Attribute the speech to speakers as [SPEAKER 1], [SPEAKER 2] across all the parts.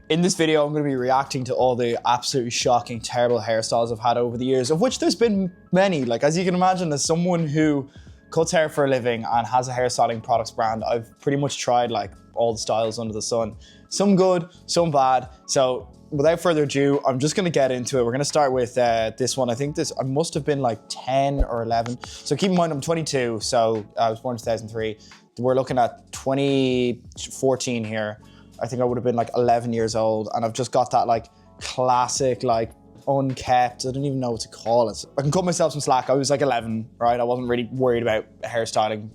[SPEAKER 1] In this video, I'm going to be reacting to all the absolutely shocking, terrible hairstyles I've had over the years, of which there's been many. Like, as you can imagine, as someone who cuts hair for a living and has a hairstyling products brand, I've pretty much tried like all the styles under the sun. Some good, some bad. So without further ado, I'm just going to get into it. We're going to start with this one. I think I must have been like 10 or 11. So keep in mind, I'm 22, so I was born in 2003. We're looking at 2014 here. I think I would have been like 11 years old, and I've just got that like classic, like unkept, I don't even know what to call it. I can cut myself some slack. I was like 11, right? I wasn't really worried about hairstyling.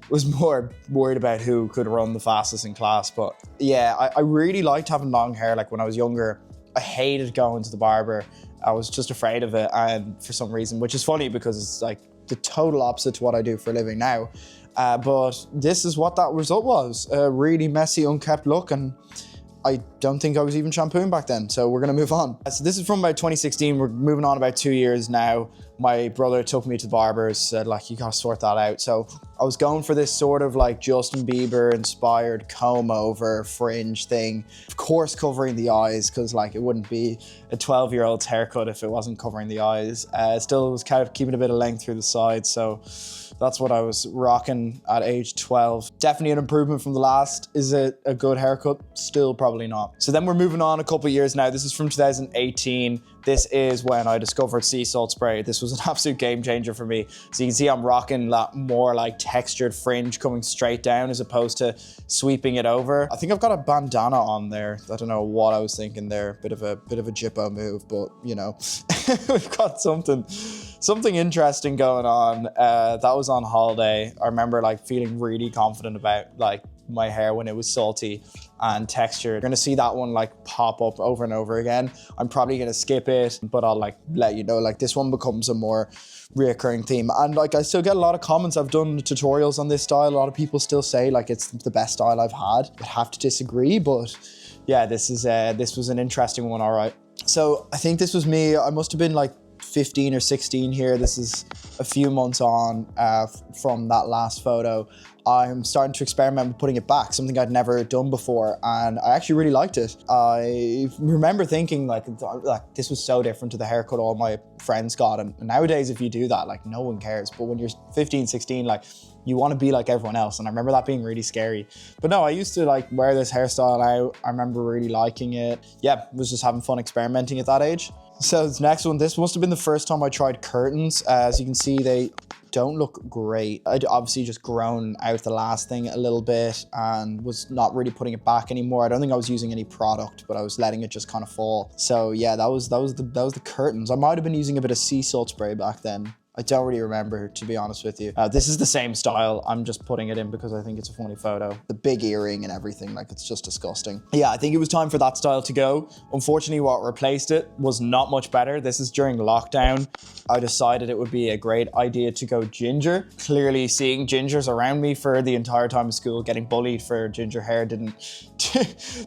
[SPEAKER 1] Was more worried about who could run the fastest in class. But yeah, I really liked having long hair. Like when I was younger, I hated going to the barber. I was just afraid of it, and for some reason, which is funny because it's like the total opposite to what I do for a living now. But this is what that result was, a really messy, unkept look, and I don't think I was even shampooing back then, so we're gonna move on. So this is from about 2016, we're moving on about 2 years now. My brother took me to the barbers, said like, you gotta sort that out. So I was going for this sort of like Justin Bieber inspired comb over fringe thing. Of course covering the eyes, because like it wouldn't be a 12-year-old's haircut if it wasn't covering the eyes. Still was kind of keeping a bit of length through the sides, so that's what I was rocking at age 12. Definitely an improvement from the last. Is it a good haircut? Still probably not. So then we're moving on a couple of years now. This is from 2018. This is when I discovered sea salt spray. This was an absolute game changer for me. So you can see I'm rocking that more like textured fringe coming straight down as opposed to sweeping it over. I think I've got a bandana on there. I don't know what I was thinking there. Bit of a Jippo move, but you know, we've got something interesting going on. That was on holiday. I remember like feeling really confident about like my hair when it was salty and textured. You're gonna see that one like pop up over and over again. I'm probably gonna skip it, but I'll like let you know, like this one becomes a more reoccurring theme. And like I still get a lot of comments. I've done tutorials on this style. A lot of people still say like it's the best style I've had. I'd have to disagree, but yeah, this was an interesting one, all right. So I think this was me. I must have been like 15 or 16 here. This is a few months on from that last photo. I'm starting to experiment with putting it back, something I'd never done before, and I actually really liked it. I remember thinking like this was so different to the haircut all my friends got, and nowadays if you do that, like no one cares. But when you're 15, 16, like you want to be like everyone else, and I remember that being really scary. But no, I used to like wear this hairstyle out. I remember really liking it. Yeah, was just having fun experimenting at that age. So this next one, this must have been the first time I tried curtains. As you can see, they don't look great. I'd obviously just grown out the last thing a little bit and was not really putting it back anymore. I don't think I was using any product, but I was letting it just kind of fall. So yeah, that was the curtains. I might have been using a bit of sea salt spray back then. I don't really remember, to be honest with you. This is the same style. I'm just putting it in because I think it's a funny photo. The big earring and everything, like it's just disgusting. Yeah, I think it was time for that style to go. Unfortunately, what replaced it was not much better. This is during lockdown. I decided it would be a great idea to go ginger. Clearly seeing gingers around me for the entire time of school, getting bullied for ginger hair didn't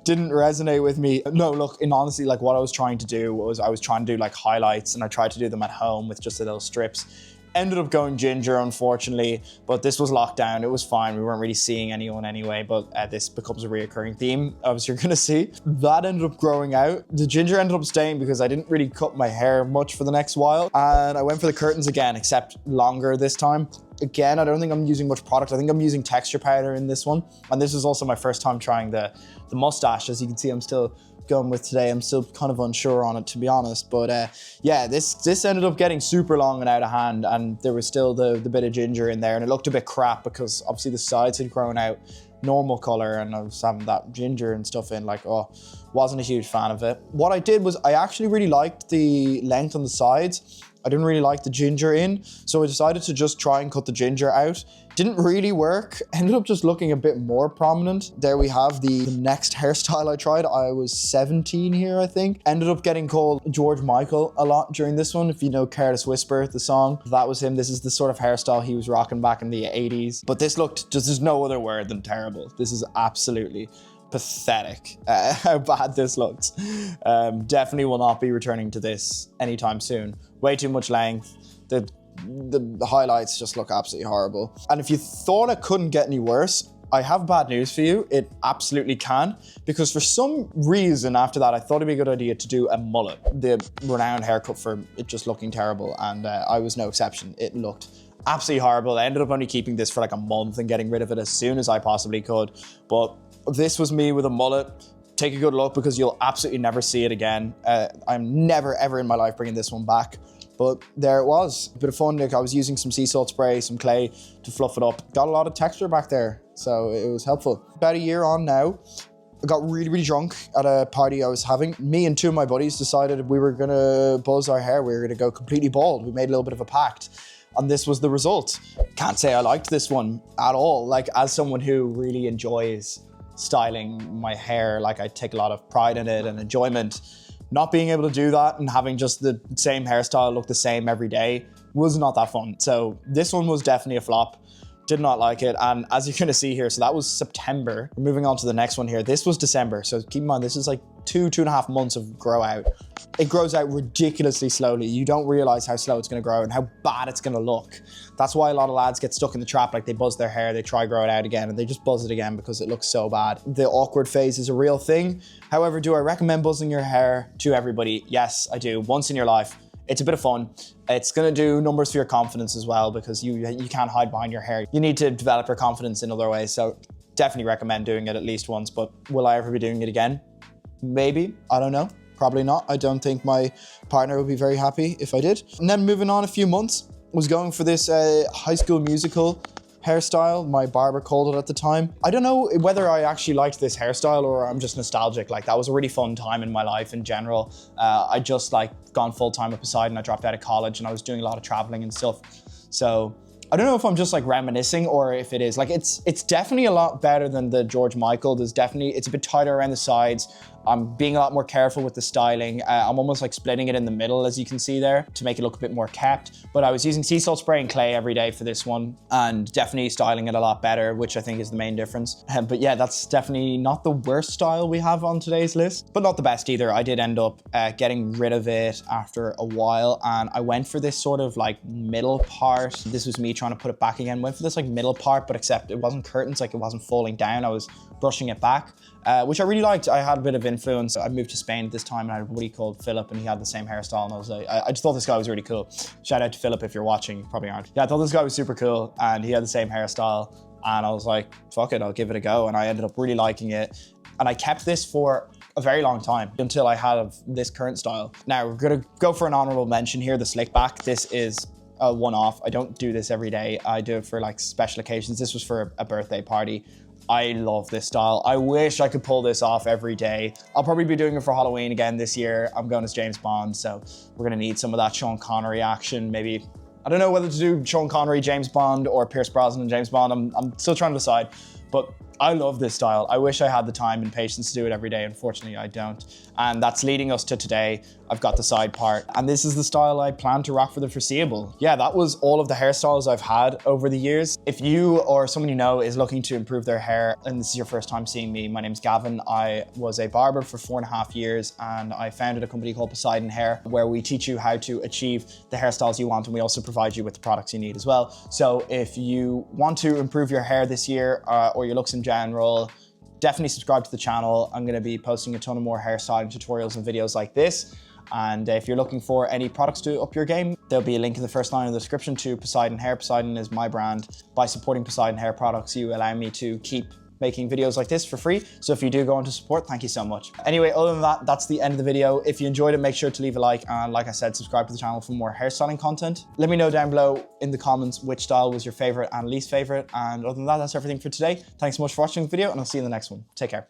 [SPEAKER 1] resonate with me. No, look, in honesty, like what I was trying to do was I was trying to do like highlights, and I tried to do them at home with just little strips. Ended up going ginger, unfortunately, but this was lockdown. It was fine. We weren't really seeing anyone anyway, but this becomes a reoccurring theme, as you're gonna see. That ended up growing out. The ginger ended up staying because I didn't really cut my hair much for the next while, and I went for the curtains again, except longer this time. Again, I don't think I'm using much product. I think I'm using texture powder in this one, and this is also my first time trying the mustache. As you can see, I'm still going with today. I'm still kind of unsure on it, to be honest, but yeah, this ended up getting super long and out of hand, and there was still the bit of ginger in there, and it looked a bit crap because obviously the sides had grown out normal color, and I was having that ginger and stuff in, like, oh, wasn't a huge fan of it. What I did was I actually really liked the length on the sides. I didn't really like the ginger in, so I decided to just try and cut the ginger out. Didn't really work, ended up just looking a bit more prominent. There we have the next hairstyle I tried. I was 17 here, I think. Ended up getting called George Michael a lot during this one. If you know Careless Whisper, the song, that was him. This is the sort of hairstyle he was rocking back in the 80s. But this looked, just there's no other word than terrible. This is absolutely pathetic how bad this looks. Definitely will not be returning to this anytime soon. Way too much length. The highlights just look absolutely horrible. And if you thought it couldn't get any worse, I have bad news for you. It absolutely can, because for some reason after that, I thought it'd be a good idea to do a mullet. The renowned haircut for it just looking terrible, and I was no exception. It looked absolutely horrible. I ended up only keeping this for like a month and getting rid of it as soon as I possibly could. But this was me with a mullet. Take a good look, because you'll absolutely never see it again. I'm never ever in my life bringing this one back. But there it was, a bit of fun. Like, I was using some sea salt spray, some clay to fluff it up. Got a lot of texture back there, so it was helpful. About a year on now, I got really, really drunk at a party I was having. Me and two of my buddies decided we were gonna buzz our hair. We were gonna go completely bald. We made a little bit of a pact, and this was the result. Can't say I liked this one at all. Like, as someone who really enjoys styling my hair, like, I take a lot of pride in it and enjoyment. Not being able to do that and having just the same hairstyle look the same every day was not that fun. So this one was definitely a flop. Did not like it. And as you're gonna see here, so that was September. We're moving on to the next one here. This was December. So keep in mind, this is like 2.5 months of grow out. It grows out ridiculously slowly. You don't realize how slow it's gonna grow and how bad it's gonna look. That's why a lot of lads get stuck in the trap. Like, they buzz their hair, they try grow it out again, and they just buzz it again because it looks so bad. The awkward phase is a real thing. However, do I recommend buzzing your hair to everybody? Yes, I do. Once in your life. It's a bit of fun. It's gonna do numbers for your confidence as well, because you can't hide behind your hair. You need to develop your confidence in other ways. So definitely recommend doing it at least once, but will I ever be doing it again? Maybe, I don't know. Probably not. I don't think my partner would be very happy if I did. And then moving on a few months, was going for this High School Musical hairstyle. My barber called it at the time. I don't know whether I actually liked this hairstyle or I'm just nostalgic. Like, that was a really fun time in my life in general. I just like gone full-time at Poseidon. I dropped out of college and I was doing a lot of traveling and stuff. So I don't know if I'm just like reminiscing or if it is. Like, it's definitely a lot better than the George Michael. It's a bit tighter around the sides. I'm being a lot more careful with the styling. I'm almost like splitting it in the middle, as you can see there, to make it look a bit more kept. But I was using sea salt spray and clay every day for this one, and definitely styling it a lot better, which I think is the main difference. But yeah, that's definitely not the worst style we have on today's list, but not the best either. I did end up getting rid of it after a while, and I went for this sort of like middle part. This was me trying to put it back again. Went for this like middle part, but except it wasn't curtains, like it wasn't falling down. I was brushing it back, which I really liked. I had a bit of influence. I moved to Spain at this time and I had a buddy called Philip, and he had the same hairstyle, and I was like, I just thought this guy was really cool. Shout out to Philip if you're watching. You probably aren't. Yeah, I thought this guy was super cool and he had the same hairstyle, and I was like, fuck it, I'll give it a go. And I ended up really liking it. And I kept this for a very long time until I had this current style. Now we're gonna go for an honorable mention here, the slick back. This is a one-off. I don't do this every day. I do it for like special occasions. This was for a birthday party. I love this style. I wish I could pull this off every day. I'll probably be doing it for Halloween again this year. I'm going as James Bond, so we're gonna need some of that Sean Connery action. Maybe, I don't know whether to do Sean Connery, James Bond, or Pierce Brosnan, James Bond. I'm still trying to decide, but I love this style. I wish I had the time and patience to do it every day. Unfortunately, I don't. And that's leading us to today. I've got the side part, and this is the style I plan to rock for the foreseeable. Yeah, that was all of the hairstyles I've had over the years. If you or someone you know is looking to improve their hair, and this is your first time seeing me, my name's Gavin. I was a barber for 4.5 years, and I founded a company called Poseidon Hair, where we teach you how to achieve the hairstyles you want, and we also provide you with the products you need as well. So if you want to improve your hair this year, or your looks in general, definitely subscribe to the channel. I'm gonna be posting a ton of more hairstyling tutorials and videos like this. And if you're looking for any products to up your game, there'll be a link in the first line of the description to Poseidon Hair. Poseidon is my brand. By supporting Poseidon Hair products, you allow me to keep making videos like this for free. So if you do go on to support, thank you so much. Anyway, other than that, that's the end of the video. If you enjoyed it, make sure to leave a like. And like I said, subscribe to the channel for more hairstyling content. Let me know down below in the comments which style was your favorite and least favorite. And other than that, that's everything for today. Thanks so much for watching the video, and I'll see you in the next one. Take care.